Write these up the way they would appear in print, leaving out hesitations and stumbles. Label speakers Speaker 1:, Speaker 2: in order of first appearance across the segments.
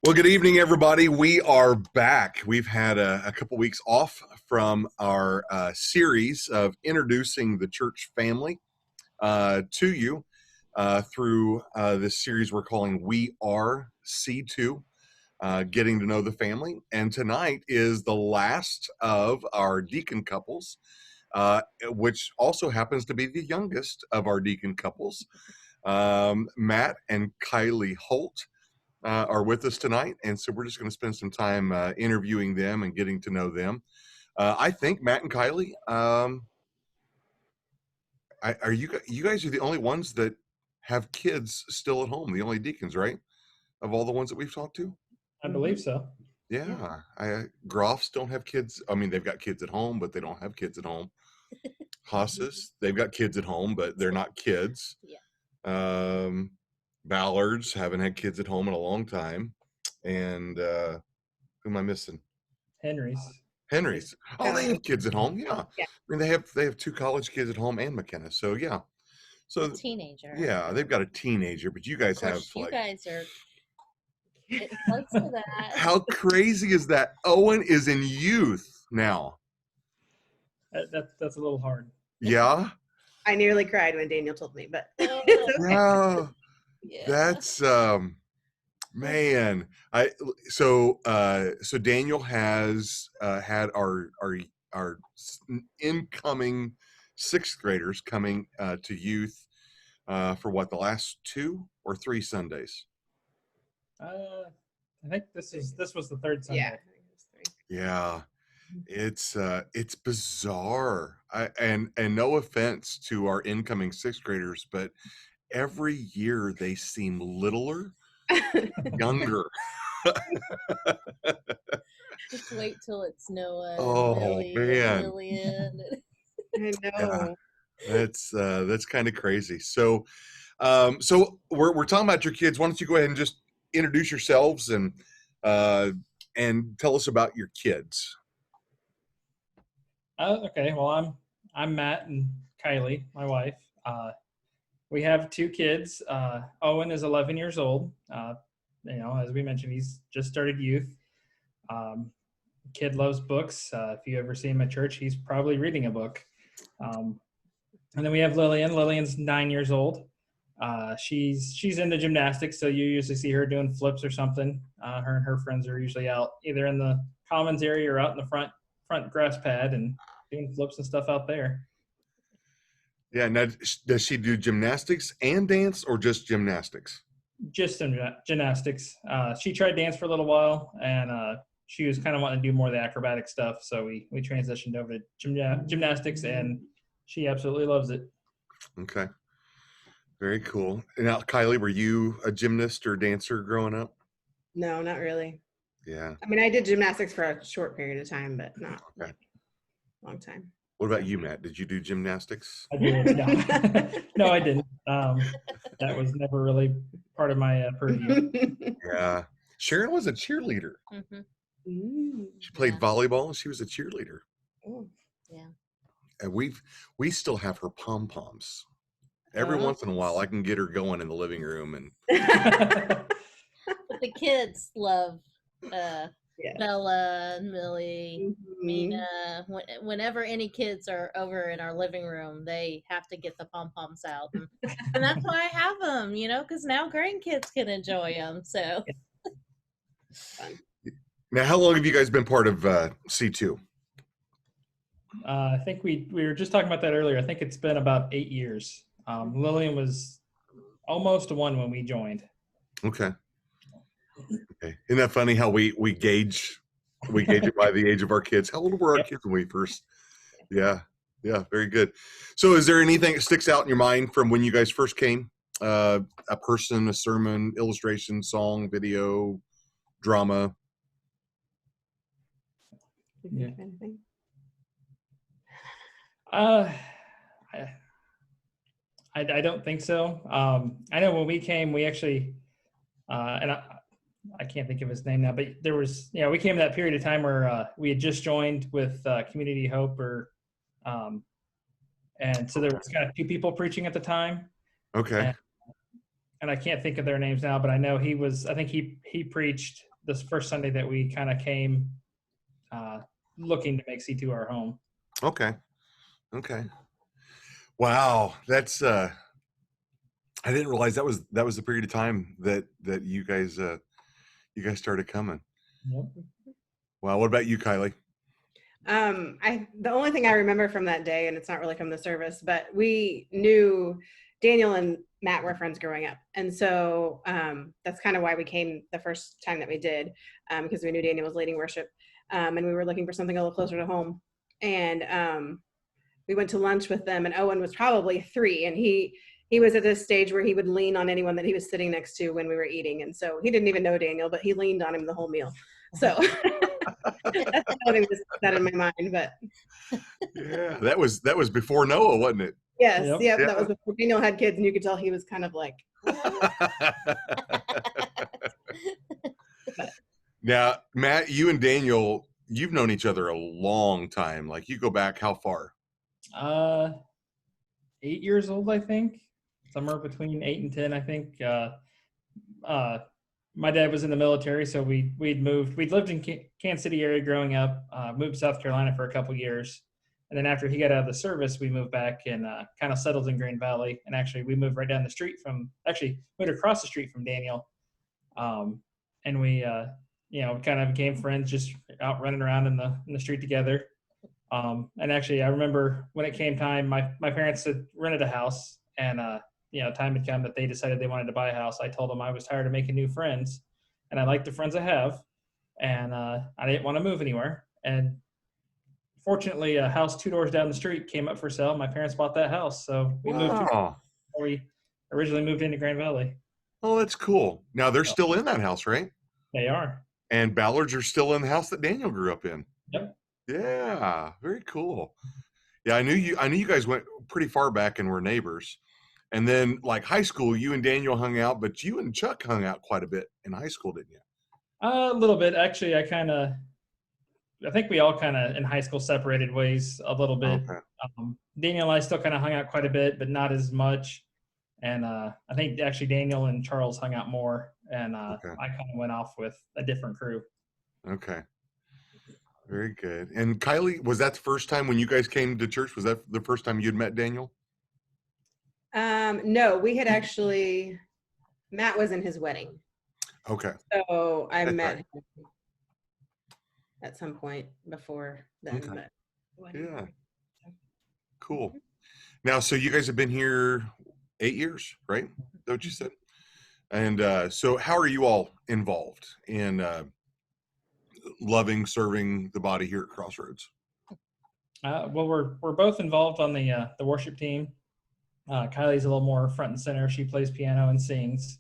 Speaker 1: Well, good evening, everybody. We are back. We've had a couple weeks off from our series of introducing the church family to you through this series we're calling We Are C2, Getting to Know the Family. And tonight is the last of our deacon couples, which also happens to be the youngest of our deacon couples, Matt and Kylie Holt. Are with us tonight, and so we're just going to spend some time interviewing them and getting to know them. I think Matt and Kylie, are you guys are the only ones that have kids still at home, the only deacons, right? Of all the ones that we've talked to?
Speaker 2: I believe so.
Speaker 1: Yeah. Groffs don't have kids. I mean, they've got kids at home, but they don't have kids at home. Hosses, they've got kids at home, but they're not kids.
Speaker 3: Yeah.
Speaker 1: Ballards haven't had kids at home in a long time. And who am I missing?
Speaker 2: Henry's.
Speaker 1: Oh, they have kids at home. Yeah.
Speaker 3: Yeah.
Speaker 1: I mean, they have two college kids at home and McKenna. So yeah. So
Speaker 3: A teenager.
Speaker 1: yeah, they've got a teenager, but you guys
Speaker 3: Of
Speaker 1: have
Speaker 3: course, you
Speaker 1: like,
Speaker 3: guys are getting close to that.
Speaker 1: how crazy is that? Owen is in youth now.
Speaker 2: That's a little hard.
Speaker 1: Yeah.
Speaker 4: I nearly cried when Daniel told me, but
Speaker 3: Oh,
Speaker 4: it's okay.
Speaker 1: Wow.
Speaker 3: yeah.
Speaker 1: That's man. So Daniel has had our incoming sixth graders coming to youth for what, the last 2 or 3 Sundays.
Speaker 2: I think this was the third Sunday.
Speaker 4: Yeah. I think it was 3.
Speaker 1: Yeah. It's bizarre. And no offense to our incoming sixth graders, but every year they seem littler, younger.
Speaker 3: Just wait till it's Noah,
Speaker 1: Oh,
Speaker 3: Millie,
Speaker 1: man.
Speaker 3: and Lillian.
Speaker 4: I know.
Speaker 1: That's kind of crazy. So we're talking about your kids. Why don't you go ahead and just introduce yourselves and tell us about your kids.
Speaker 2: Okay. Well, I'm Matt and Kylie, my wife. We have 2 kids. Owen is 11 years old. As we mentioned, he's just started youth. Kid loves books. If you ever see him at church, he's probably reading a book. And then we have Lillian. Lillian's 9 years old. She's into gymnastics, so you usually see her doing flips or something. Her and her friends are usually out either in the commons area or out in the front grass pad and doing flips and stuff out there.
Speaker 1: Yeah. Now, does she do gymnastics and dance, or just gymnastics?
Speaker 2: Just in gymnastics. She tried dance for a little while, and she was kind of wanting to do more of the acrobatic stuff, so we transitioned over to gymnastics, and she absolutely loves it.
Speaker 1: Okay. Very cool. Now, Kylie, were you a gymnast or dancer growing up?
Speaker 4: No, not really.
Speaker 1: Yeah.
Speaker 4: I mean, I did gymnastics for a short period of time, but not
Speaker 1: Okay.
Speaker 4: like a long time.
Speaker 1: What about you, Matt? Did you do gymnastics?
Speaker 2: I did. No, no, I didn't. That was never really part of my purview.
Speaker 1: Yeah. Sharon was a cheerleader.
Speaker 3: Mm-hmm.
Speaker 1: She played
Speaker 3: Yeah.
Speaker 1: volleyball and she was a cheerleader.
Speaker 4: Oh.
Speaker 3: Yeah.
Speaker 1: And we still have her pom-poms. Every
Speaker 4: Oh.
Speaker 1: once in a while I can get her going in the living room, and
Speaker 3: But the kids love
Speaker 4: Yeah.
Speaker 3: Bella and Millie,
Speaker 4: Mhm.
Speaker 3: Mina. Whenever any kids are over in our living room, they have to get the pom-poms out. And that's why I have them, because now grandkids can enjoy them. So
Speaker 4: Fun.
Speaker 1: now, how long have you guys been part of C2?
Speaker 2: I think we were just talking about that earlier. I think it's been about 8 years. Lillian was almost 1 when we joined.
Speaker 1: Okay. Isn't that funny how we gauge it by the age of our kids? How old were our
Speaker 2: Yep.
Speaker 1: kids when we first? Yeah. Very good. So, is there anything that sticks out in your mind from when you guys first came? A person, a sermon, illustration, song, video, drama?
Speaker 2: Yeah.
Speaker 4: Anything?
Speaker 2: I don't think so. I know when we came, we actually, and I can't think of his name now, but there was, we came that period of time where we had just joined with Community Hope, and so there was kind of 2 people preaching at the time.
Speaker 1: Okay.
Speaker 2: And I can't think of their names now, but I know I think he preached this first Sunday that we kind of came looking to make C2 our home.
Speaker 1: Okay. Wow, that's I didn't realize that was the period of time that you guys started coming.
Speaker 2: Yep.
Speaker 1: Wow, what about you, Kylie?
Speaker 4: The only thing I remember from that day, and it's not really from the service, but we knew Daniel and Matt were friends growing up. And so that's kind of why we came the first time that we did, because we knew Daniel was leading worship, and we were looking for something a little closer to home. And we went to lunch with them, and Owen was probably 3, and he was at this stage where he would lean on anyone that he was sitting next to when we were eating. And so he didn't even know Daniel, but he leaned on him the whole meal. So that's something that in my mind, but
Speaker 1: Yeah, that was before Noah, wasn't it?
Speaker 4: yes,
Speaker 2: Yep.
Speaker 4: that was before Daniel had kids, and you could tell he was kind of like,
Speaker 1: Now, Matt, you and Daniel, you've known each other a long time. Like, you go back how far?
Speaker 2: 8 years old, I think, somewhere between 8 and 10, I think. My dad was in the military, so we'd lived in Kansas City area growing up, moved to South Carolina for a couple years. And then after he got out of the service, we moved back and kind of settled in Green Valley. And actually we moved right down the street moved across the street from Daniel. And we, kind of became friends, just out running around in the street together. And actually I remember when it came time, my parents had rented a house, and, time had come that they decided they wanted to buy a house. I told them I was tired of making new friends, and I like the friends I have, and I didn't want to move anywhere. And fortunately, a house 2 doors down the street came up for sale. My parents bought that house, so we moved. We originally moved into Grand Valley.
Speaker 1: Oh, that's cool. Now they're still in that house, right?
Speaker 2: They are.
Speaker 1: And Ballards are still in the house that Daniel grew up in.
Speaker 2: Yep.
Speaker 1: Yeah, very cool. Yeah, I knew you guys went pretty far back and were neighbors. And then, like, high school, you and Daniel hung out, but you and Chuck hung out quite a bit in high school, didn't you?
Speaker 2: A little bit. Actually, I think we all kind of in high school separated ways a little bit.
Speaker 1: Okay.
Speaker 2: Daniel and I still kind of hung out quite a bit, but not as much. And I think actually Daniel and Charles hung out more, and
Speaker 1: Okay.
Speaker 2: I kind of went off with a different crew.
Speaker 1: Okay. Very good. And Kylie, was that the first time when you guys came to church? Was that the first time you'd met Daniel?
Speaker 4: no, we had actually, Matt was in his wedding.
Speaker 1: Okay.
Speaker 4: So I
Speaker 1: That's
Speaker 4: met
Speaker 1: right.
Speaker 4: him at some point before then.
Speaker 1: Okay.
Speaker 4: But
Speaker 1: Yeah. Cool. Now, so you guys have been here 8 years, right? Is that what you said? And so how are you all involved in serving the body here at Crossroads?
Speaker 2: Well, we're both involved on the worship team. Kylie's a little more front and center. She plays piano and sings.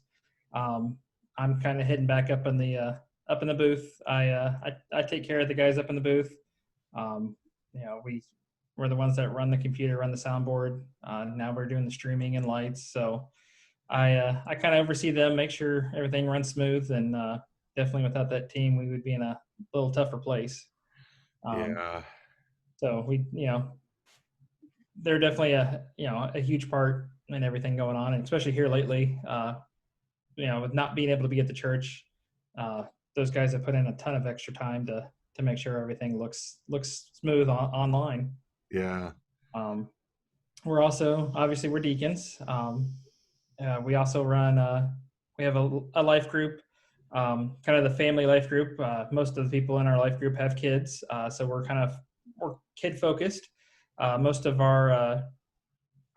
Speaker 2: I'm kind of hidden back up in the booth. I take care of the guys up in the booth. We're the ones that run the computer, run the soundboard. Now we're doing the streaming and lights. So I kind of oversee them, make sure everything runs smooth. And definitely without that team, we would be in a little tougher place.
Speaker 1: Yeah.
Speaker 2: So they're definitely a huge part in everything going on, and especially here lately, with not being able to be at the church, those guys have put in a ton of extra time to make sure everything looks smooth online.
Speaker 1: Yeah.
Speaker 2: We're also, obviously we're deacons. We also run, we have a life group, kind of the family life group. Most of the people in our life group have kids. So we're kid focused. Most of our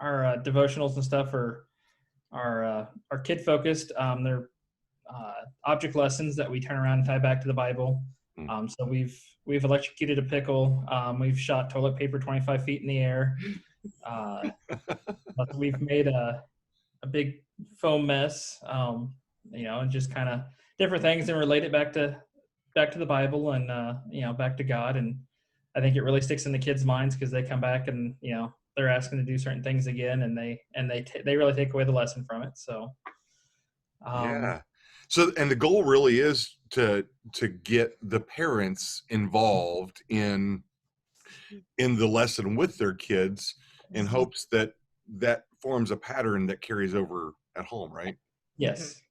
Speaker 2: devotionals and stuff are kid focused. They're object lessons that we turn around and tie back to the Bible. So we've electrocuted a pickle. We've shot toilet paper 25 feet in the air. We've made a big foam mess, and just kind of different things and relate it back to the Bible and back to God. And I think it really sticks in the kids' minds because they come back and they're asking to do certain things again, and they really take away the lesson from it. So
Speaker 1: yeah. So, and the goal really is to get the parents involved in the lesson with their kids in hopes that forms a pattern that carries over at home, right?
Speaker 2: Yes.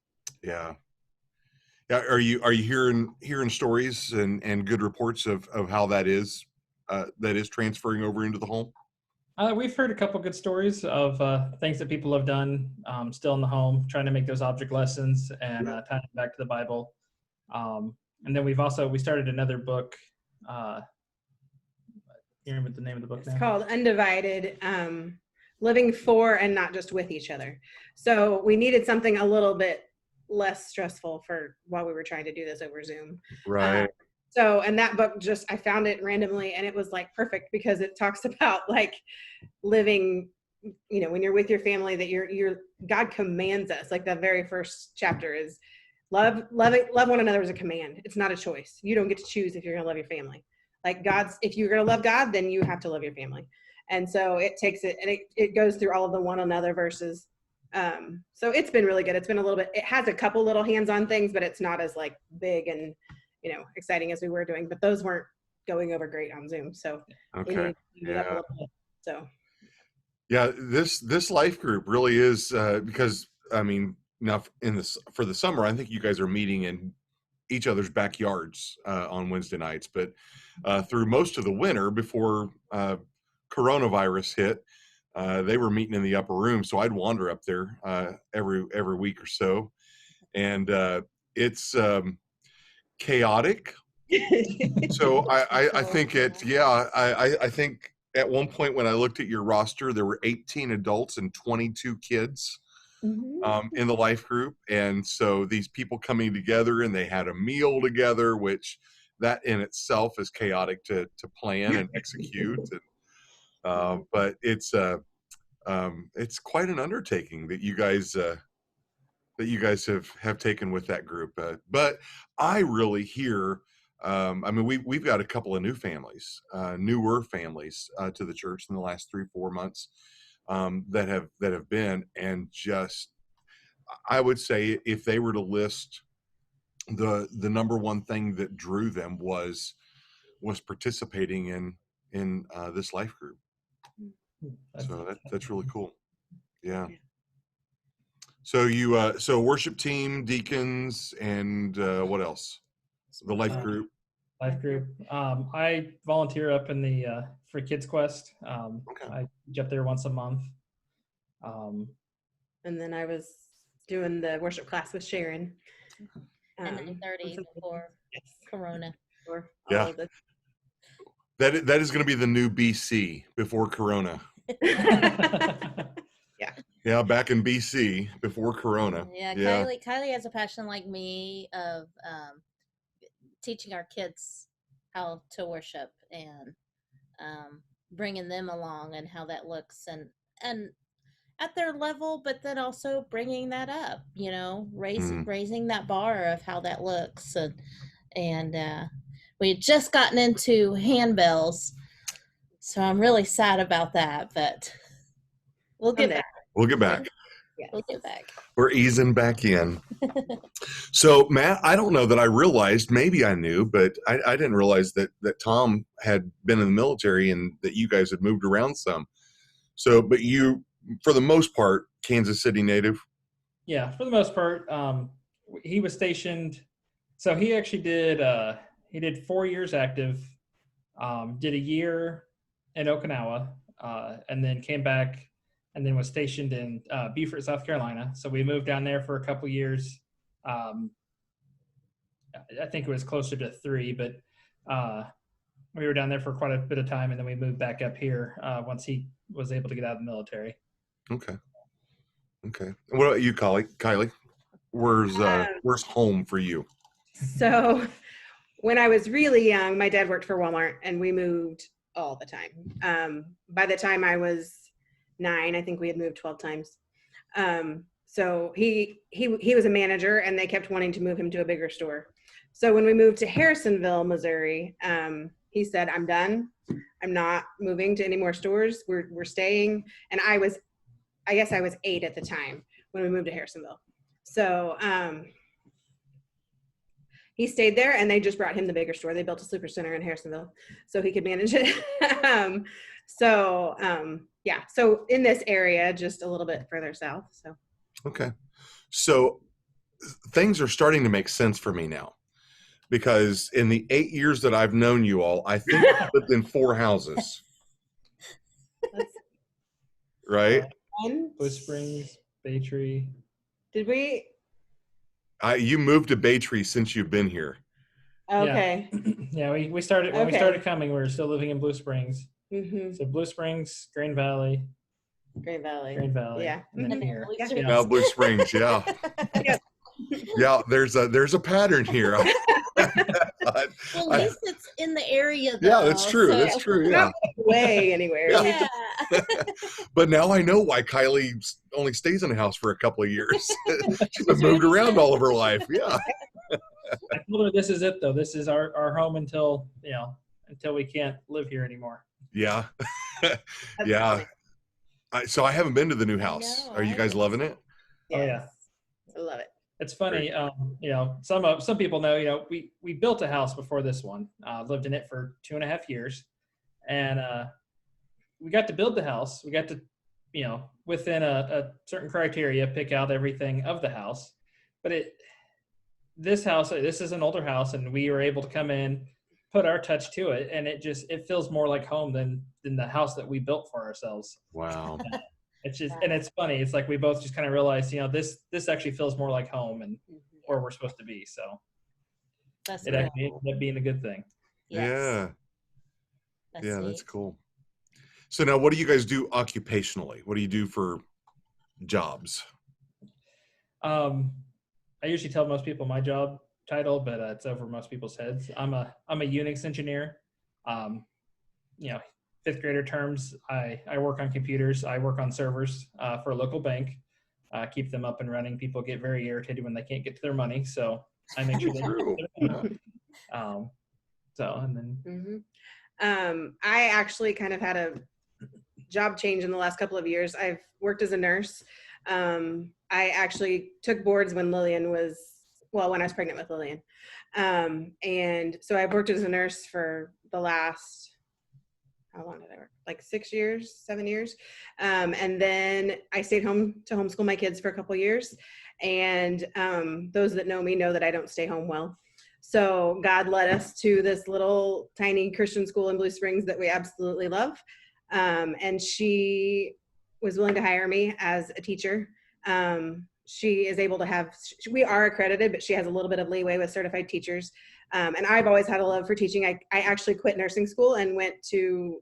Speaker 1: Yeah. Yeah, are you hearing stories and good reports of how that is transferring over into the home?
Speaker 2: We've heard a couple good stories of things that people have done still in the home, trying to make those object lessons and tying it back to the Bible. And then we started another book. You remember the name of the book now?
Speaker 4: It's called Undivided, Living For and Not Just With Each Other. So we needed something a little bit less stressful for while we were trying to do this over Zoom.
Speaker 1: Right.
Speaker 4: And that book I found it randomly, and it was like perfect because it talks about like living, when you're with your family, that God commands us. Like the very first chapter is love one another as a command. It's not a choice. You don't get to choose if you're going to love your family. Like if you're going to love God, then you have to love your family. And so it takes it, and it goes through all of the one another verses. So it's been really good. It's been it has a couple little hands-on things, but it's not as like big and, exciting as we were doing, but those weren't going over great on Zoom. So
Speaker 1: Okay. Yeah.
Speaker 4: So
Speaker 1: Yeah, this life group really is because now for the summer, I think you guys are meeting in each other's backyards on Wednesday nights, but through most of the winter before coronavirus hit, they were meeting in the upper room. So I'd wander up there every week or so, and it's chaotic. So I think I think at one point when I looked at your roster, there were 18 adults and 22 kids in the life group. And so these people coming together, and they had a meal together, which that in itself is chaotic to plan and execute. And, but it's quite an undertaking that you guys have taken with that group. But I really hear, we've got a couple of newer families to the church in the last 3-4 months that have been, and just, I would say if they were to list the number one thing that drew them was participating in this life group. So that's really cool. Yeah. So so worship team, deacons, and what else? The life group.
Speaker 2: Life group. I volunteer up in the for Kids Quest.
Speaker 1: Okay.
Speaker 2: I teach up there once a month.
Speaker 4: And then I was doing the worship class with Sharon.
Speaker 3: At 9:30 before Corona.
Speaker 1: Yeah. That is going to be the new BC before Corona. Yeah, back in BC before Corona.
Speaker 3: Yeah, Kylie has a passion like me of teaching our kids how to worship and bringing them along and how that looks and at their level, but then also bringing that up, raising that bar of how that looks. And we had just gotten into handbells, so I'm really sad about that, but we'll get back.
Speaker 1: We'll get back.
Speaker 4: Yeah.
Speaker 3: We'll get back.
Speaker 1: We're easing back in. So, Matt, I don't know that I realized, maybe I knew, but I didn't realize that Tom had been in the military and that you guys had moved around some. So, but you, for the most part, Kansas City native?
Speaker 2: Yeah, for the most part. He was stationed. So he actually did 4 years active, did a year in Okinawa, and then came back and then was stationed in Beaufort, South Carolina. So we moved down there for a couple years. I think it was closer to 3, but we were down there for quite a bit of time, and then we moved back up here once he was able to get out of the military.
Speaker 1: Okay. What about you, Kylie? Where's home for you?
Speaker 4: So when I was really young, my dad worked for Walmart, and we moved all the time. By the time I was 9, I think we had moved 12 times. So he was a manager, and they kept wanting to move him to a bigger store. So when we moved to Harrisonville, Missouri, he said, "I'm done. I'm not moving to any more stores. We're staying." And I guess I was 8 at the time when we moved to Harrisonville. So he stayed there, and they just brought him the bigger store. They built a super center in Harrisonville so he could manage it. So in this area, just a little bit further south. So
Speaker 1: okay. So things are starting to make sense for me now, because in the 8 years that I've known you all, I think you lived in 4 houses, right?
Speaker 2: Blue Springs, Baytree.
Speaker 4: Did we?
Speaker 1: You moved to Baytree since you've been here.
Speaker 4: Okay.
Speaker 2: Yeah, we started when we
Speaker 4: Okay.
Speaker 2: started coming. We were still living in Blue Springs.
Speaker 4: Mm-hmm.
Speaker 2: So Blue Springs, Green Valley,
Speaker 4: Great Valley.
Speaker 2: yeah, and then
Speaker 3: And then
Speaker 2: here.
Speaker 3: Blue
Speaker 4: Yeah.
Speaker 3: Springs.
Speaker 1: Now Blue Springs, yeah.
Speaker 4: Yep.
Speaker 1: Yeah, there's a pattern here.
Speaker 3: Well, at least it's in the area, though.
Speaker 1: Yeah, that's true.
Speaker 3: so-
Speaker 1: That's true.
Speaker 4: We're
Speaker 1: Yeah.
Speaker 4: not way anywhere.
Speaker 1: Yeah.
Speaker 3: Yeah.
Speaker 1: But now I know why Kylie only stays in a house for a couple of years. She's been moved around all of her life. Yeah.
Speaker 2: I told her this is it though. This is our home until until we can't live here anymore.
Speaker 1: Yeah.
Speaker 4: That's
Speaker 1: Yeah.
Speaker 4: funny.
Speaker 1: So I haven't been to the new house.
Speaker 3: know,
Speaker 1: Are you
Speaker 3: I
Speaker 1: guys
Speaker 3: haven't.
Speaker 1: loving it?
Speaker 2: Oh, yeah.
Speaker 4: Yes. I love it.
Speaker 2: It's funny, some people know, we built a house before this one, lived in it for 2.5 years, and we got to build the house. We got to, within a certain criteria, pick out everything of the house. But this is an older house, and we were able to come in, put our touch to it, and it feels more like home than the house that we built for ourselves.
Speaker 1: Wow.
Speaker 2: It's just, and it's funny. It's like we both just kind of realized, this actually feels more like home and where we're supposed to be. So
Speaker 3: That's
Speaker 2: it
Speaker 3: cool.
Speaker 2: actually ended up being a good thing.
Speaker 3: Yes.
Speaker 1: Yeah.
Speaker 3: That's
Speaker 1: Yeah,
Speaker 3: neat.
Speaker 1: that's cool. So now what do you guys do occupationally? What do you do for jobs?
Speaker 2: I usually tell most people my job title, but it's over most people's heads. I'm a Unix engineer. 5th grader terms. I work on computers. I work on servers for a local bank. Keep them up and running. People get very irritated when they can't get to their money, so I make sure they get
Speaker 1: True.
Speaker 2: to their money. And then
Speaker 4: I actually kind of had a job change in the last couple of years. I've worked as a nurse. I actually took boards when when I was pregnant with Lillian. And so I've worked as a nurse for the last, how long did I work? Like 7 years. And then I stayed home to homeschool my kids for a couple of years. And those that know me know that I don't stay home well. So God led us to this little tiny Christian school in Blue Springs that we absolutely love. And she was willing to hire me as a teacher. She is able to we are accredited, but she has a little bit of leeway with certified teachers. And I've always had a love for teaching. I actually quit nursing school and went to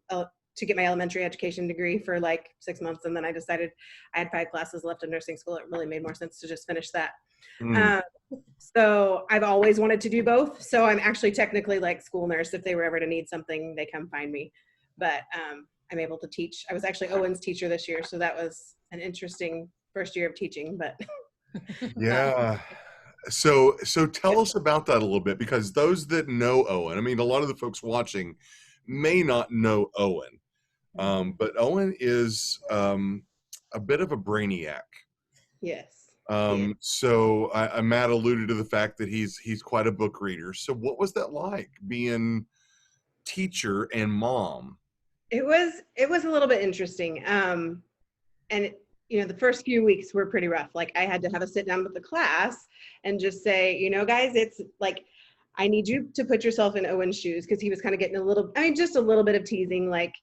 Speaker 4: get my elementary education degree for like 6 months. And then I decided I had 5 classes left in nursing school. It really made more sense to just finish that. So I've always wanted to do both. So I'm actually technically like school nurse. If they were ever to need something, they come find me. But I'm able to teach. I was actually Owen's teacher this year. So that was an interesting first year of teaching, but
Speaker 1: Yeah. So tell us about that a little bit, because those that know Owen, I mean, a lot of the folks watching may not know Owen, but Owen is a bit of a brainiac.
Speaker 4: yes.
Speaker 1: So Matt alluded to the fact that he's quite a book reader. So what was that like, being teacher and mom?
Speaker 4: It was a little bit interesting. And the first few weeks were pretty rough. Like I had to have a sit down with the class and just say, guys, it's like, I need you to put yourself in Owen's shoes, because he was kind of getting just a little bit of teasing, like,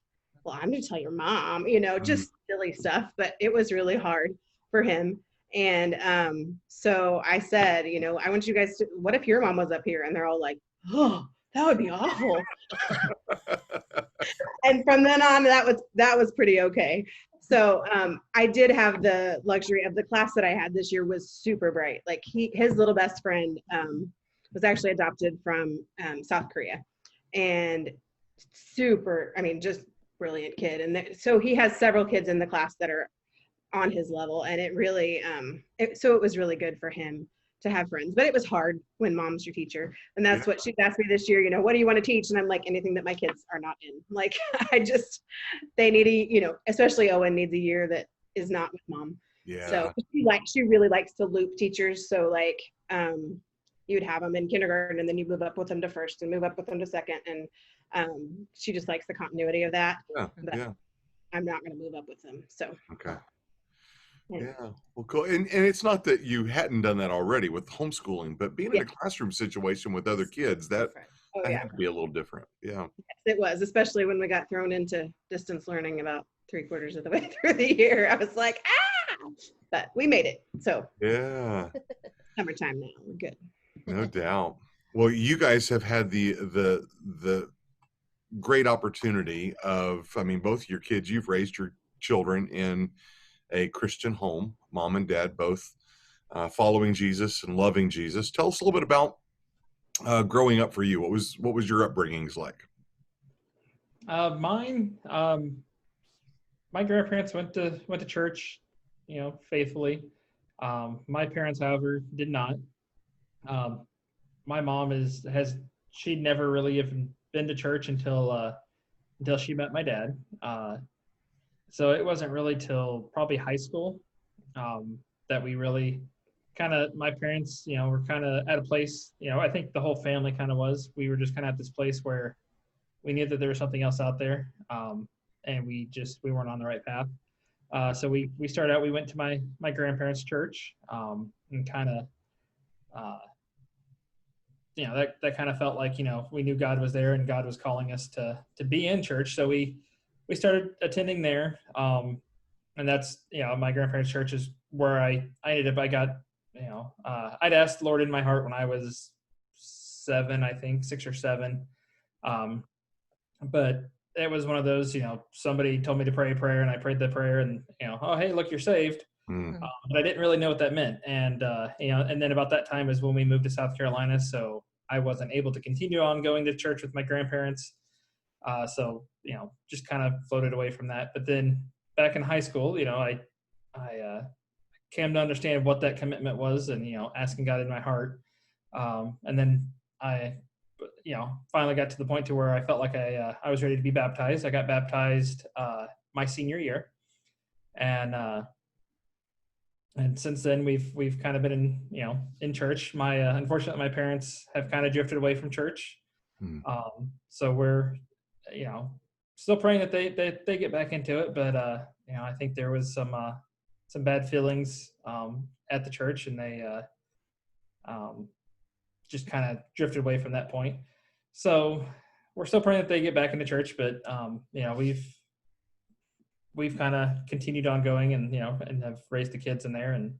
Speaker 4: well, I'm going to tell your mom, just silly stuff. But it was really hard for him. And so I said, I want you guys to, what if your mom was up here? And they're all like, oh, that would be awful. And from then on, that was pretty okay. So I did have the luxury of the class that I had this year was super bright. Like his little best friend was actually adopted from South Korea, and just brilliant kid. And so he has several kids in the class that are on his level, and it really it was really good for him to have friends. But it was hard when mom's your teacher, and that's what she asked me this year, what do you want to teach? And I'm like, anything that my kids are not in. Like they need especially Owen needs a year that is not with mom.
Speaker 1: Yeah.
Speaker 4: So she really likes to loop teachers. So like you'd have them in kindergarten, and then you move up with them to first and move up with them to second, and she just likes the continuity of that.
Speaker 1: Yeah.
Speaker 4: But I'm not going to move up with them. So
Speaker 1: okay. Yeah. Well, cool. And it's not that you hadn't done that already with homeschooling, but being in
Speaker 4: Yeah.
Speaker 1: a classroom situation with other kids, that
Speaker 3: Different.
Speaker 4: Oh
Speaker 1: that
Speaker 4: yeah,
Speaker 1: had to be a little different. Yeah.
Speaker 4: it was, especially when we got thrown into distance learning about 3/4 of the way through the year. I was like, ah, but we made it. So
Speaker 1: Yeah.
Speaker 4: summertime now, we're good.
Speaker 1: No doubt. Well, you guys have had the great opportunity of, I mean, both your kids, you've raised your children in a Christian home, mom and dad both following Jesus and loving Jesus. Tell us a little bit about growing up for you. What was your upbringings like?
Speaker 2: Mine, my grandparents went to church, faithfully. My parents, however, did not. Um, my mom she'd never really even been to church until she met my dad. So it wasn't really till probably high school that we really my parents, were kind of at a place, I think the whole family kind of was. We were just kind of at this place where we knew that there was something else out there, and we weren't on the right path. So we started out. We went to my grandparents' church, and kind of, that kind of felt like we knew God was there and God was calling us to be in church. So we started attending there, and that's my grandparents' church is where I ended up. I got I'd asked the Lord in my heart when I was 7, I think 6 or 7. But it was one of those, somebody told me to pray a prayer and I prayed the prayer and, oh, hey, look, you're saved.
Speaker 1: Mm.
Speaker 2: But I didn't really know what that meant. And, and then about that time is when we moved to South Carolina. So I wasn't able to continue on going to church with my grandparents. So, just kind of floated away from that. But then back in high school, I came to understand what that commitment was and, asking God in my heart. And then I finally got to the point to where I felt like I was ready to be baptized. I got baptized my senior year, and since then we've kind of been in church. My unfortunately my parents have kind of drifted away from church, so we're still praying that they get back into it. But I think there was some bad feelings at the church, and they just kind of drifted away from that point. So we're still praying that they get back into church, but we've kind of continued on going and and have raised the kids in there and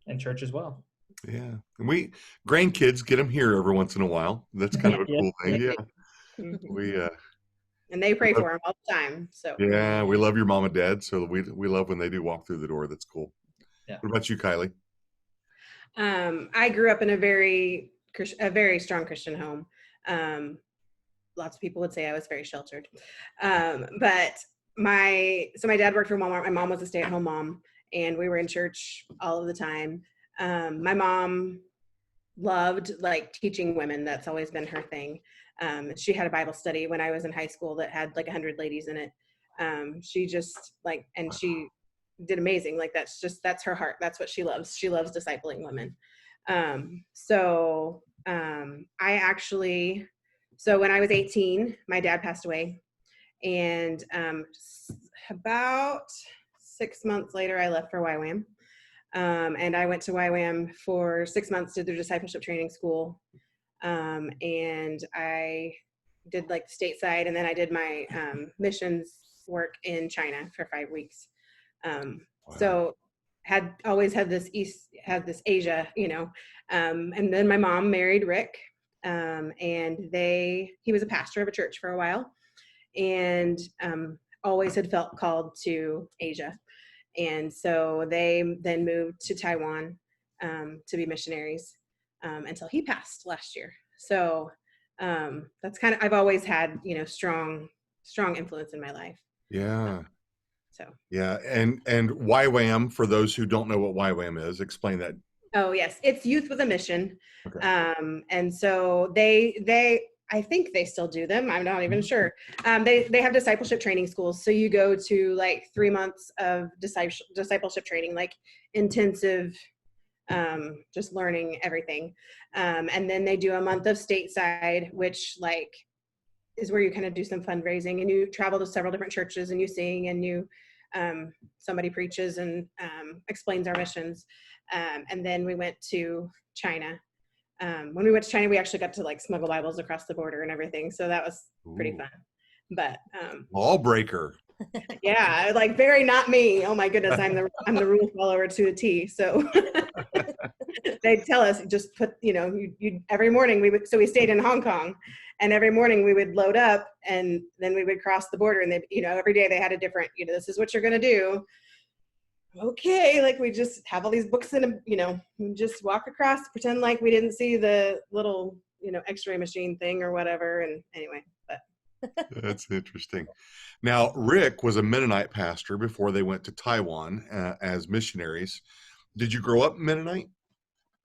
Speaker 2: in church as well.
Speaker 1: Yeah. And grandkids get them here every once in a while. That's kind of a cool thing. Yeah. We
Speaker 4: And they pray for them all the time. So
Speaker 1: yeah, we love your mom and dad. So we love when they do walk through the door. That's cool.
Speaker 2: Yeah.
Speaker 1: What about you, Kylie?
Speaker 4: I grew up in a very strong Christian home. Lots of people would say I was very sheltered. But my dad worked for Walmart. My mom was a stay-at-home mom, and we were in church all of the time. My mom loved teaching women. That's always been her thing. She had a Bible study when I was in high school that had 100 ladies in it. She just and she did amazing. That's her heart. That's what she loves. She loves discipling women. So when I was 18, my dad passed away, and about 6 months later, I left for YWAM. And I went to YWAM for 6 months, did their discipleship training school. And I did the stateside, and then I did my missions work in China for 5 weeks. Wow. So always had this Asia, and then my mom married Rick, and he was a pastor of a church for a while, and always had felt called to Asia. And so they then moved to Taiwan to be missionaries until he passed last year. So that's I've always had, strong influence in my life.
Speaker 1: Yeah.
Speaker 4: So
Speaker 1: yeah, and YWAM, for those who don't know what YWAM is, explain that.
Speaker 4: Oh yes, it's Youth with a Mission.
Speaker 1: Okay.
Speaker 4: And so they I think they still do them. I'm not even sure. They have discipleship training schools. So you go to 3 months of discipleship training, intensive, just learning everything. And then they do a month of stateside, which is where you kind of do some fundraising, and you travel to several different churches and you sing and you somebody preaches and explains our missions. And then we went to China. When we went to China, we actually got to like smuggle Bibles across the border and everything. So that was pretty
Speaker 1: Ooh.
Speaker 4: fun. But
Speaker 1: Lawbreaker.
Speaker 4: yeah, like very not me. Oh my goodness, I'm the rule follower to a T. So they tell us just put, you every morning we stayed in Hong Kong, and every morning we would load up and then we would cross the border, and they, every day they had a different, this is what you're going to do. Okay, like we just have all these books in we just walk across, pretend like we didn't see the little, x-ray machine thing or whatever. And anyway, but
Speaker 1: That's interesting. Now, Rick was a Mennonite pastor before they went to Taiwan as missionaries. Did you grow up Mennonite?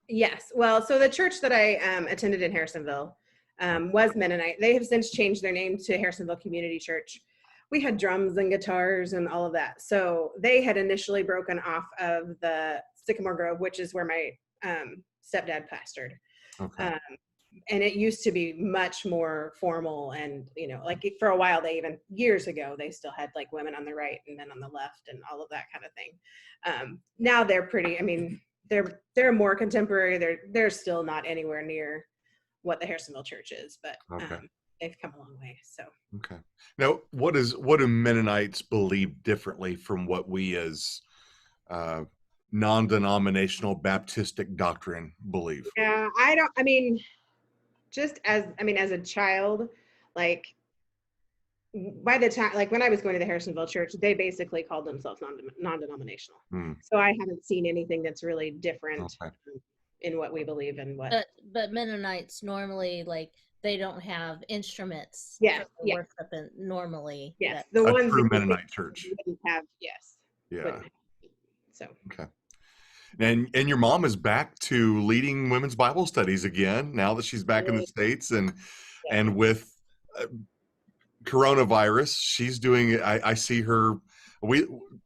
Speaker 4: yes. Well, so the church that I attended in Harrisonville was Mennonite. They have since changed their name to Harrisonville Community Church. We had drums and guitars and all of that. So they had initially broken off of the Sycamore Grove, which is where my stepdad pastored.
Speaker 1: Okay.
Speaker 4: And it used to be much more formal, and like for a while, they even years ago they still had like women on the right and men on the left and all of that kind of thing. Now they're pretty, I mean, they're more contemporary. They're still not anywhere near what the Harrisonville church is, but
Speaker 1: Okay.
Speaker 4: they've come a long way. So
Speaker 1: Okay. Now, what do Mennonites believe differently from what we as non-denominational Baptistic doctrine believe?
Speaker 4: yeah, as a child, like by the time, like when I was going to the Harrisonville church, they basically called themselves non-denominational. So I haven't seen anything that's really different in what we believe and what.
Speaker 3: But Mennonites normally, like, they don't have instruments.
Speaker 4: Yeah.
Speaker 3: For worship and normally.
Speaker 4: Yes. The
Speaker 1: A
Speaker 4: ones
Speaker 1: true
Speaker 4: that
Speaker 1: Mennonite church.
Speaker 4: wouldn't have. Yes.
Speaker 1: Yeah.
Speaker 4: So.
Speaker 1: Okay. And your mom is back to leading women's Bible studies again now that she's back in the States, and with coronavirus, she's doing it. I see her.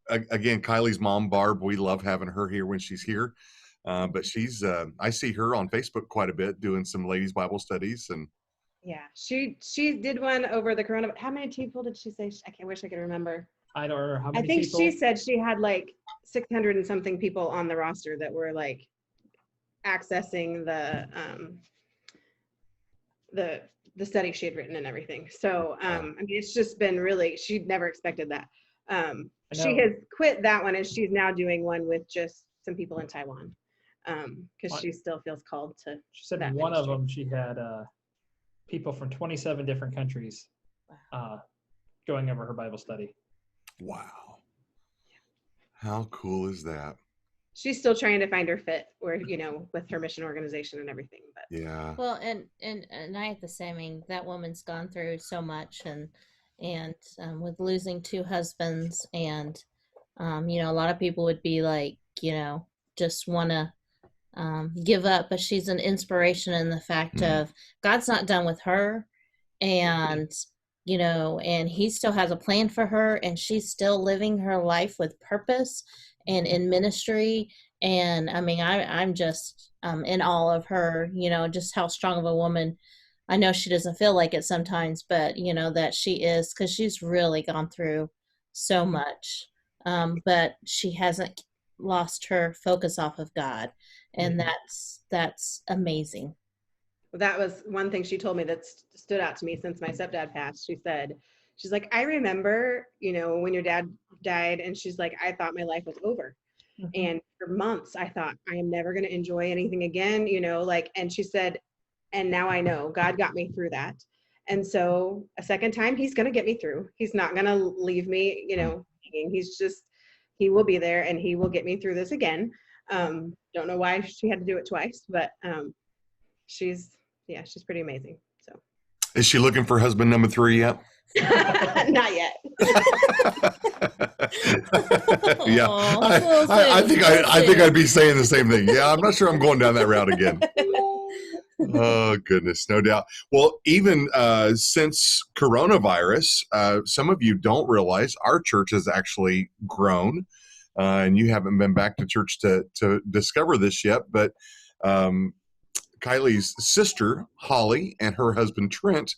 Speaker 1: Again, Kylie's mom, Barb, we love having her here when she's here. But she's I see her on Facebook quite a bit doing some ladies Bible studies. And
Speaker 4: yeah, she did one over the coronavirus. How many people did she say? I wish I could remember.
Speaker 2: I don't know how many
Speaker 4: I think
Speaker 2: people.
Speaker 4: she said she had like 600 and something people on the roster that were like accessing the study she had written and everything. So I mean, it's just been really, she'd never expected that. She has quit that one, and she's now doing one with just some people in Taiwan, because she still feels called to.
Speaker 2: She said that one ministry. Of them, she had people from 27 different countries going over her Bible study.
Speaker 1: Wow. How cool is that?
Speaker 4: She's still trying to find her fit, or with her mission organization and everything. But
Speaker 3: yeah. Well, and I have to say, I mean, that woman's gone through so much, and with losing 2 husbands, and a lot of people would be like, just want to give up, but she's an inspiration in the fact of God's not done with her, and and he still has a plan for her, and she's still living her life with purpose and in ministry. And I mean, I'm just in awe of her, just how strong of a woman. I know she doesn't feel like it sometimes, but that she is, because she's really gone through so much. But she hasn't lost her focus off of God, and that's amazing.
Speaker 4: That was one thing she told me that stood out to me since my stepdad passed. She's like, I remember, when your dad died, and she's like, I thought my life was over. And for months I thought, I am never going to enjoy anything again, and she said, and now I know God got me through that. And so a second time, he's going to get me through. He's not going to leave me, he will be there, and he will get me through this again. Don't know why she had to do it twice, but she's pretty amazing. So
Speaker 1: is she looking for husband number 3 yet?
Speaker 4: Not yet.
Speaker 1: Yeah, I think I'd be saying the same thing. Yeah, I'm not sure I'm going down that route again. Oh goodness, no doubt. Well, even since coronavirus, some of you don't realize our church has actually grown, and you haven't been back to church to discover this yet. But Kylie's sister Holly and her husband Trent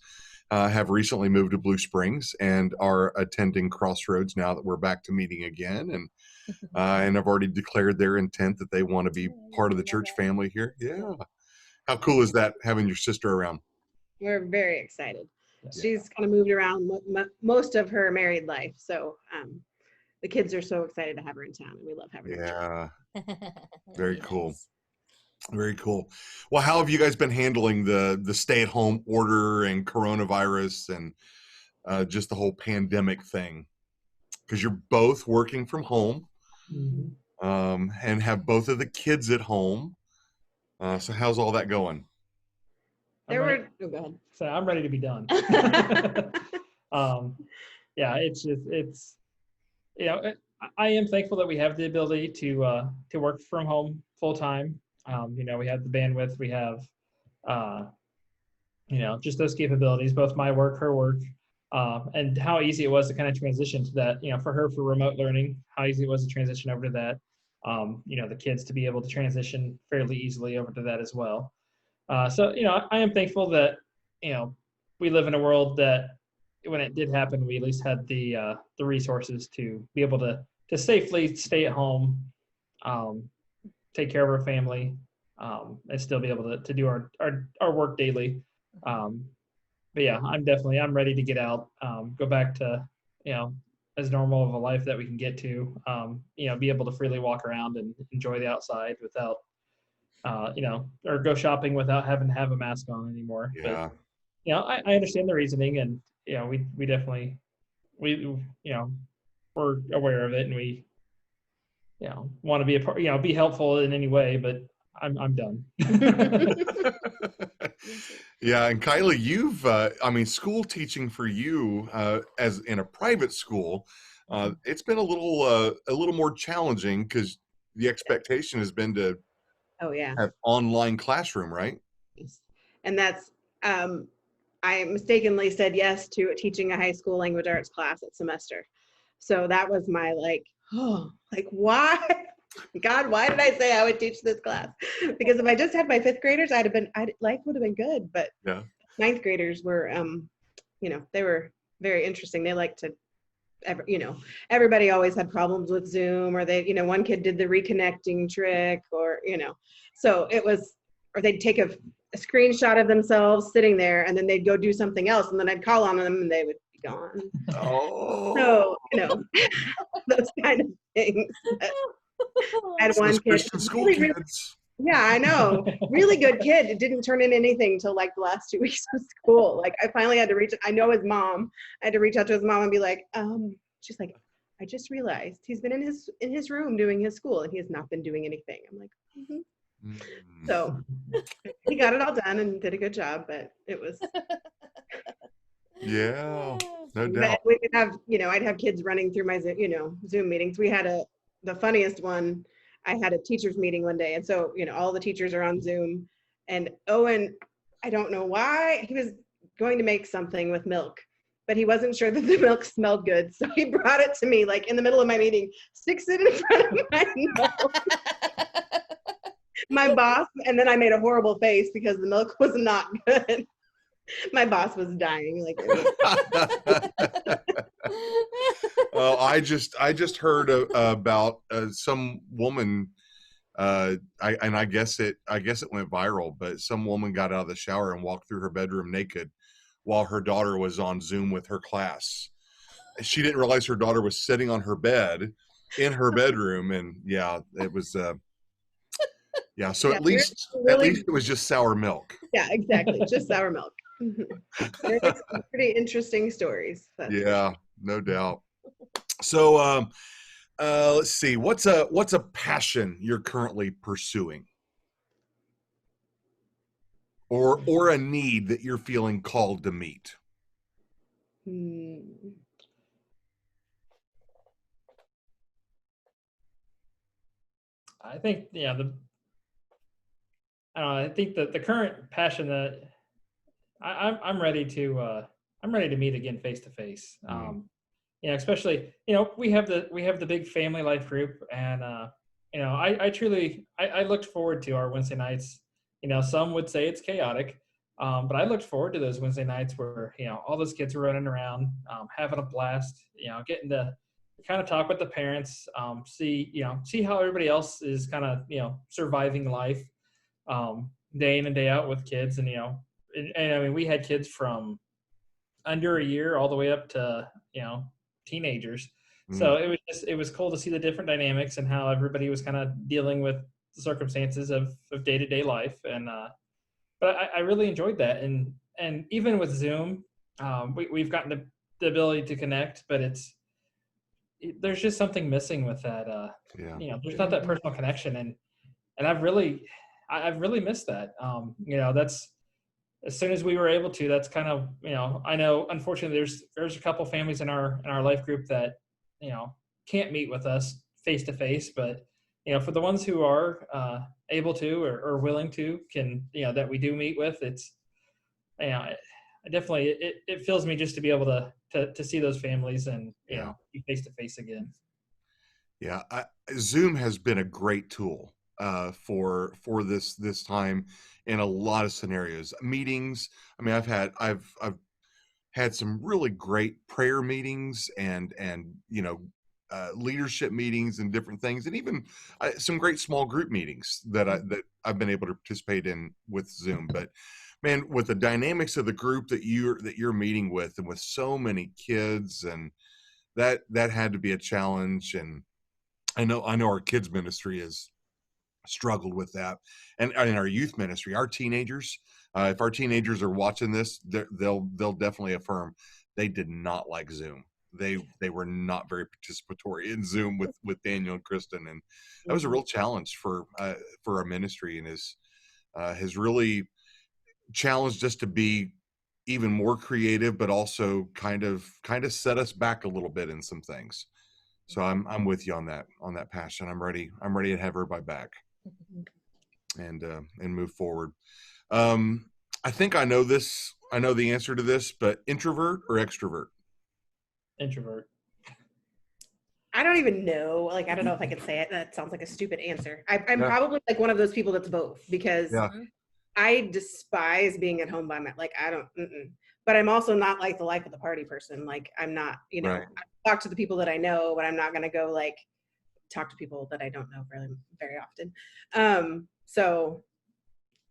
Speaker 1: have recently moved to Blue Springs and are attending Crossroads now that we're back to meeting again. And have already declared their intent that they want to be part of the church family here. Yeah. How cool is that, having your sister around?
Speaker 4: We're very excited.
Speaker 2: Yeah.
Speaker 4: She's kind of moved around most of her married life. So the kids are so excited to have her in town, and we love having her.
Speaker 1: Yeah. Very cool. Very cool. Well, how have you guys been handling the stay-at-home order and coronavirus and just the whole pandemic thing? Because you're both working from home, and have both of the kids at home. So how's all that going?
Speaker 4: Go ahead.
Speaker 2: So I'm ready to be done. Yeah, it's I am thankful that we have the ability to work from home full time. We have the bandwidth, we have just those capabilities, both my work, her work, and how easy it was to kind of transition to that. For her, for remote learning, how easy it was to transition over to that. The kids to be able to transition fairly easily over to that as well. So I am thankful that we live in a world that when it did happen, we at least had the resources to be able to safely stay at home, take care of our family, and still be able to do our work daily. But yeah, I'm ready to get out, go back to as normal of a life that we can get to, be able to freely walk around and enjoy the outside without or go shopping without having to have a mask on anymore.
Speaker 1: Yeah.
Speaker 2: But I understand the reasoning, and we definitely we're aware of it, and we want to be a part, be helpful in any way, but I'm done.
Speaker 1: Yeah, and Kylie, you've school teaching for you as in a private school, it's been a little more challenging because the expectation has been to have online classroom, right?
Speaker 4: And that's I mistakenly said yes to teaching a high school language arts class at semester. So that was my why? God, why did I say I would teach this class? Because if I just had my fifth graders, life would have been good. But ninth graders were, they were very interesting. They like to, everybody always had problems with Zoom, or they, one kid did the reconnecting trick, or, so it was, or they'd take a screenshot of themselves sitting there, and then they'd go do something else, and then I'd call on them and they would be gone. So, those kind of things. I had one kid,
Speaker 1: Christian school kids.
Speaker 4: Yeah, I know. Really good kid. It didn't turn in anything till the last 2 weeks of school. I finally had to I know his mom. I had to reach out to his mom and be like, she's like, I just realized he's been in his room doing his school and he has not been doing anything. I'm like, So he got it all done and did a good job, but it was.
Speaker 1: Yeah, no doubt.
Speaker 4: We could have, I'd have kids running through my, Zoom meetings. We had the funniest one. I had a teachers meeting one day, and so all the teachers are on Zoom, and Owen, I don't know why, he was going to make something with milk, but he wasn't sure that the milk smelled good, so he brought it to me in the middle of my meeting, sticks it in front of my nose. My boss, and then I made a horrible face because the milk was not good. My boss was dying.
Speaker 1: Well, I just heard about some woman. I guess it went viral, but some woman got out of the shower and walked through her bedroom naked while her daughter was on Zoom with her class. She didn't realize her daughter was sitting on her bed in her bedroom, and it was. So at least it was just sour milk.
Speaker 4: Yeah, exactly, just sour milk. There's some pretty interesting stories.
Speaker 1: Yeah, no doubt. So let's see, what's a passion you're currently pursuing, or a need that you're feeling called to meet?
Speaker 2: I think I think that the current passion that I'm ready to meet again face to face. Especially we have the big family life group, and I truly looked forward to our Wednesday nights. Some would say it's chaotic, But I looked forward to those Wednesday nights where, all those kids were running around, having a blast, getting to kind of talk with the parents, see how everybody else is kind of, surviving life, day in and day out with kids. And I mean, we had kids from under a year all the way up to, teenagers. So it was cool to see the different dynamics and how everybody was kind of dealing with the circumstances of day-to-day life. And, but I really enjoyed that. And even with Zoom, we've gotten the ability to connect, but there's just something missing with that. There's not that personal connection. And I've really missed that. That's, as soon as we were able to, that's kind of, I know unfortunately there's a couple families in our life group that, can't meet with us face to face, but, for the ones who are able to or willing to, that we do meet with, it's, I definitely, it fills me just to be able to see those families and, be face to face again.
Speaker 1: Yeah. Zoom has been a great tool for this time in a lot of scenarios. Meetings. I mean, I've had some really great prayer meetings and leadership meetings and different things, and even some great small group meetings that I've been able to participate in with Zoom. But man, with the dynamics of the group that you're meeting with, and with so many kids, and that had to be a challenge. And I know our kids ministry has struggled with that, and in our youth ministry, our teenagers. If our teenagers are watching this, they'll definitely affirm they did not like Zoom. They were not very participatory in Zoom with Daniel and Kristen, and that was a real challenge for our ministry, and has really challenged us to be even more creative, but also kind of set us back a little bit in some things. So I'm with you on that passion. I'm ready to have everybody back and move forward. I think I know the answer to this, but introvert or extrovert?
Speaker 2: Introvert.
Speaker 4: I don't even know. Like, I don't know if I can say it. That sounds like a stupid answer. I'm
Speaker 1: Yeah.
Speaker 4: probably like one of those people that's both, because
Speaker 1: Yeah.
Speaker 4: I despise being at home by I don't, but I'm also not like the life of the party person. Like, I'm not,
Speaker 1: Right.
Speaker 4: I talk to the people that I know, but I'm not going to go like talk to people that I don't know very, very often. So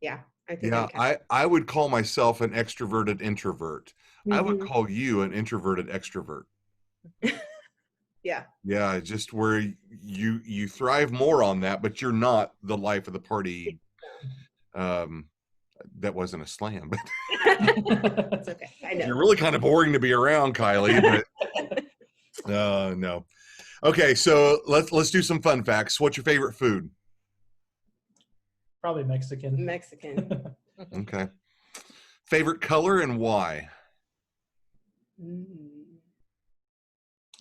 Speaker 4: yeah, I think
Speaker 1: I would call myself an extroverted introvert. I would
Speaker 4: Mhm.
Speaker 1: call you an introverted extrovert.
Speaker 4: Yeah.
Speaker 1: Yeah, just where you thrive more on that, but you're not the life of the party. That wasn't a slam, but
Speaker 4: It's okay. I know.
Speaker 1: you're really kind of boring to be around, Kylie. But no. Okay, so let's do some fun facts. What's your favorite food?
Speaker 2: Probably Mexican.
Speaker 4: Mexican.
Speaker 1: Okay. Favorite color and why?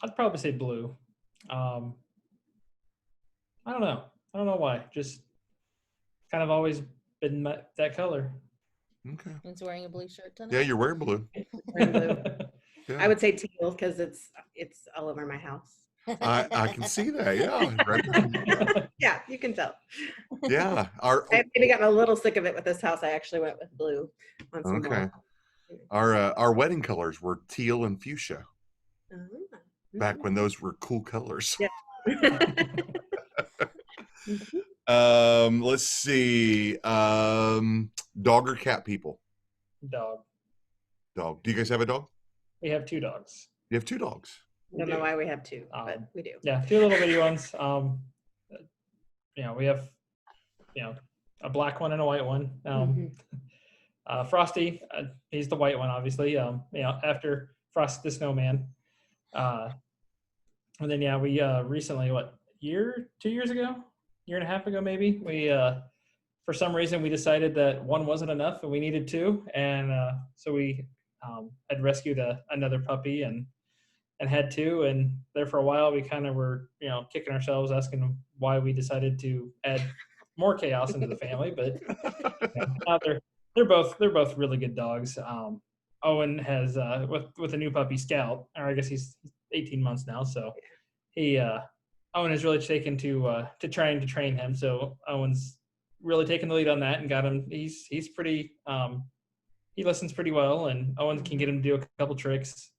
Speaker 2: I'd probably say blue. I don't know why. Just kind of always been that color.
Speaker 1: Okay.
Speaker 3: He's wearing a blue shirt tonight.
Speaker 1: Yeah, you're wearing blue.
Speaker 4: Wearing blue.
Speaker 1: Yeah.
Speaker 4: I would say teal because it's all over my house.
Speaker 1: I can see that. Yeah. Right.
Speaker 4: Yeah, you can tell.
Speaker 1: Yeah.
Speaker 4: I've maybe gotten a little sick of it with this house. I actually went with blue on some
Speaker 1: Okay.
Speaker 4: more.
Speaker 1: Our wedding colors were teal and fuchsia back
Speaker 4: Mhm.
Speaker 1: when those were cool colors.
Speaker 4: Yeah.
Speaker 1: Let's see. Dog or cat people?
Speaker 2: Dog.
Speaker 1: Dog. Do you guys have a dog?
Speaker 2: We have 2 dogs.
Speaker 1: You have 2 dogs.
Speaker 4: I don't know why we have 2, but we do.
Speaker 2: Yeah, 2 little bitty ones. We have, a black one and a white one. Frosty, he's the white one, obviously. After Frosty the Snowman. And then we recently, 2 years ago, year and a half ago maybe, we for some reason we decided that 1 wasn't enough and we needed 2, and so we had rescued another puppy and had 2, and there for a while we kind of were kicking ourselves, asking why we decided to add more chaos into the family. But now they're both really good dogs. Owen has with a new puppy, Scout, or I guess he's 18 months now, so he Owen has really taken to trying to train him. So Owen's really taken the lead on that and got him. He's pretty he listens pretty well, and Owen can get him to do a couple tricks.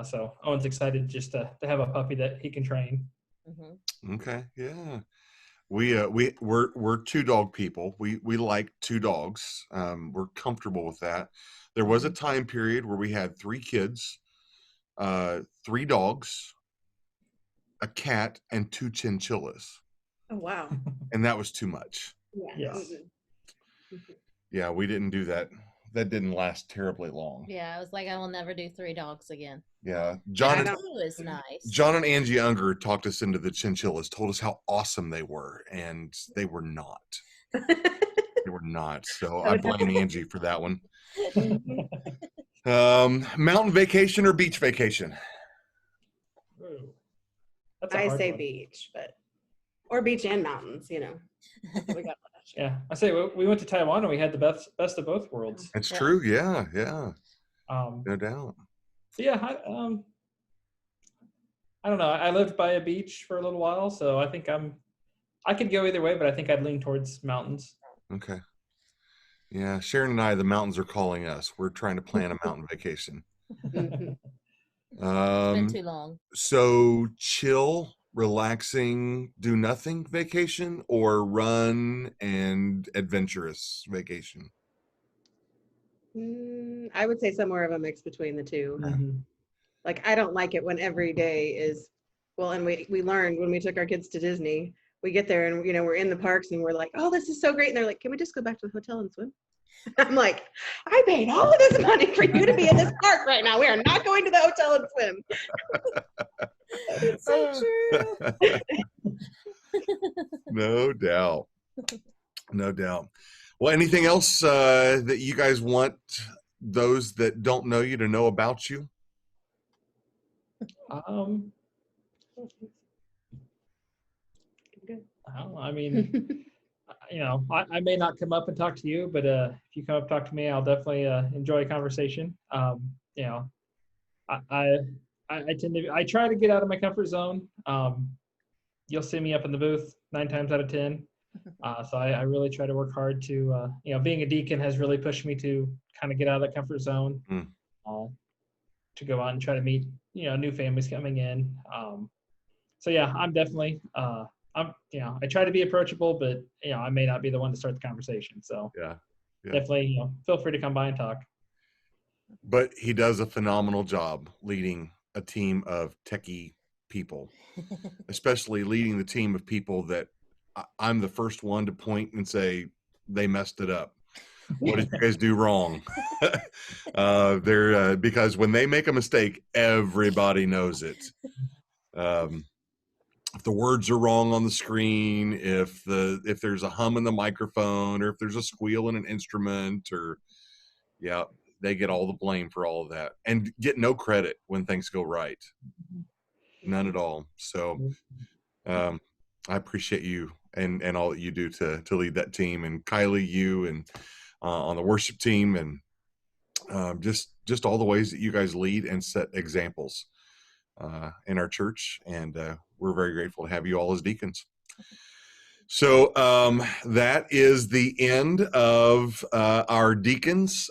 Speaker 2: So Owen's excited just to have a puppy that he can train.
Speaker 3: Mm-hmm.
Speaker 1: Okay, yeah. We're two dog people. We like two dogs. We're comfortable with that. There was a time period where we had 3 kids, 3 dogs, a cat, and 2 chinchillas,
Speaker 4: Oh wow.
Speaker 1: and that was too much.
Speaker 4: Yeah.
Speaker 2: Yes.
Speaker 1: Yeah, we didn't do that. That didn't last terribly long.
Speaker 3: Yeah, I was like, I will never do 3 dogs again.
Speaker 1: Yeah,
Speaker 4: I
Speaker 1: John
Speaker 4: don't-
Speaker 3: Two is nice.
Speaker 1: John and Angie Unger talked us into the chinchillas, told us how awesome they were, and they were not. They were not. So I blame Angie for that one. Mountain vacation or beach vacation?
Speaker 2: Ooh, that's a
Speaker 4: I
Speaker 2: hard
Speaker 4: say
Speaker 2: one.
Speaker 4: beach, or beach and mountains, We got
Speaker 2: Yeah, I say we went to Taiwan and we had the best of both worlds.
Speaker 1: It's
Speaker 3: Yeah.
Speaker 1: true. Yeah, yeah,
Speaker 2: Um,
Speaker 1: no doubt.
Speaker 2: so yeah, I don't know. I lived by a beach for a little while, so I think I could go either way, but I think I'd lean towards mountains.
Speaker 1: Okay. Yeah, Sharon and I, the mountains are calling us. We're trying to plan a mountain vacation.
Speaker 4: Mhm.
Speaker 3: It's been too long.
Speaker 1: So chill, relaxing, do nothing vacation or run and adventurous vacation?
Speaker 4: I would say somewhere of a mix between the two.
Speaker 2: Mhm.
Speaker 4: Like I don't like it when every day is well, and we learned when we took our kids to Disney, we get there and we're in the parks and we're like, oh, this is so great. And they're like, can we just go back to the hotel and swim? I'm like, I paid all of this money for you to be in this park right now. We are not going to the hotel and swim.
Speaker 3: It's so true.
Speaker 1: No doubt. No doubt. Well, anything else that you guys want those that don't know you to know about you?
Speaker 4: Good.
Speaker 2: I don't know. I mean, I may not come up and talk to you, but if you come up and talk to me, I'll definitely enjoy a conversation. I tend to I try to get out of my comfort zone. You'll see me up in the booth 9 times out of 10. So I really try to work hard to being a deacon has really pushed me to kind of get out of that comfort zone, to go out and try to meet new families coming in. So yeah, I'm definitely I try to be approachable, but I may not be the one to start the conversation. So
Speaker 1: Yeah.
Speaker 2: definitely feel free to come by and talk.
Speaker 1: But he does a phenomenal job leading a team of techie people, especially leading the team of people that I'm the first one to point and say they messed it up. What did you guys do wrong? Because when they make a mistake, everybody knows it. If the words are wrong on the screen, if there's a hum in the microphone, or if there's a squeal in an instrument, they get all the blame for all of that and get no credit when things go right. None at all. So I appreciate you and all that you do to lead that team, and Kylie, you and on the worship team, and just all the ways that you guys lead and set examples in our church. And we're very grateful to have you all as deacons. So that is the end of our deacons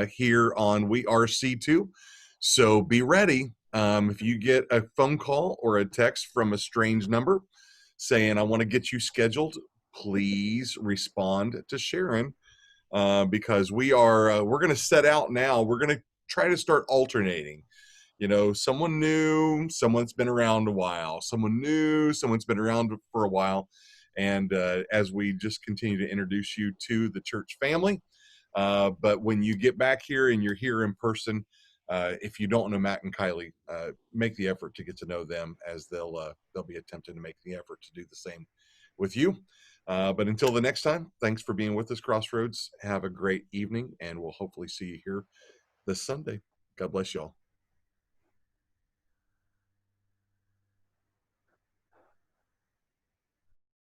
Speaker 1: here on We Are C2. So be ready. If you get a phone call or a text from a strange number saying, I want to get you scheduled, please respond to Sharon, because we're going to set out now. We're going to try to start alternating. Someone new, someone's been around a while, someone new, someone's been around for a while. And as we just continue to introduce you to the church family. But when you get back here and you're here in person, if you don't know Matt and Kylie, make the effort to get to know them, as they'll be attempting to make the effort to do the same with you. But until the next time, thanks for being with us, Crossroads. Have a great evening, and we'll hopefully see you here this Sunday. God bless y'all.